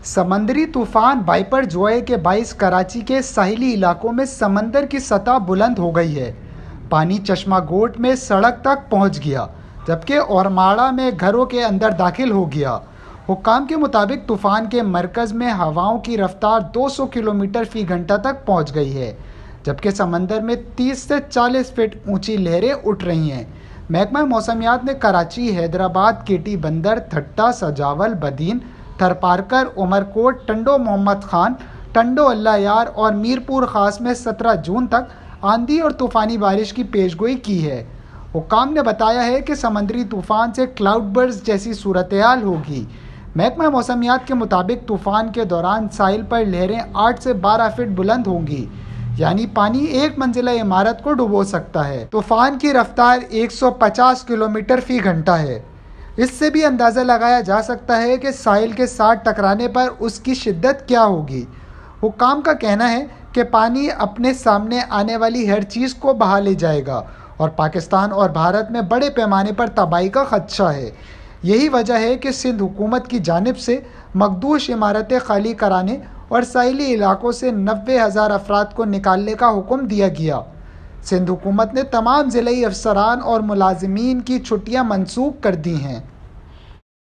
समंदरी तूफान बाइपरजोय के बाईस कराची के साहिली इलाकों में समंदर की सतह बुलंद हो गई है। पानी चश्मा गोट में सड़क तक पहुंच गया, जबकि औरमाड़ा में घरों के अंदर दाखिल हो गया। हुक्काम के मुताबिक तूफान के मरकज़ में हवाओं की रफ्तार 200 किलोमीटर फी घंटा तक पहुंच गई है, जबकि समंदर में 30 से 40 फीट ऊंची लहरें उठ रही हैं। महकमा मौसमियात ने कराची, हैदराबाद, केटी बंदर, ठट्टा, सजावल, बदीन, थरपारकर, उमरकोट, टंडो मोहम्मद खान, टंडो अल्लाह यार और मीरपुर खास में 17 जून तक आंधी और तूफ़ानी बारिश की पेशगोई की है। हुक्काम ने बताया है कि समंदरी तूफ़ान से क्लाउड बर्स्ट जैसी सूरत हाल होगी। महकमा मौसमियात के मुताबिक तूफ़ान के दौरान साहिल पर लहरें 8 से 12 फीट बुलंद होंगी, यानी पानी एक मंजिला इमारत को डुबो सकता है। तूफ़ान की रफ्तार 150 किलोमीटर फी घंटा है। इससे भी अंदाज़ा लगाया जा सकता है कि साहिल के साथ टकराने पर उसकी शिद्दत क्या होगी। हुक्काम का कहना है कि पानी अपने सामने आने वाली हर चीज़ को बहा ले जाएगा और पाकिस्तान और भारत में बड़े पैमाने पर तबाही का खदशा है। यही वजह है कि सिंध हुकूमत की जानिब से मखदूश इमारतें खाली कराने और साहिली इलाकों से 90,000 अफराद को निकालने का हुक्म दिया गया। सिंध हुकूमत ने तमाम ज़िलाई अफसरान और मुलाजिमीन की छुट्टियां मनसूख कर दी हैं।